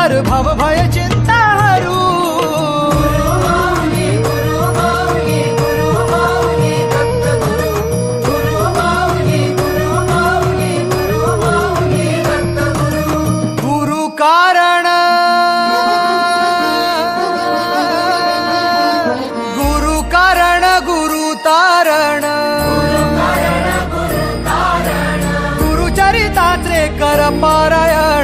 कर भव भय चिंता हरू गुरु कारण गुरु कारण गुरु तारण गुरुचरिताचे कर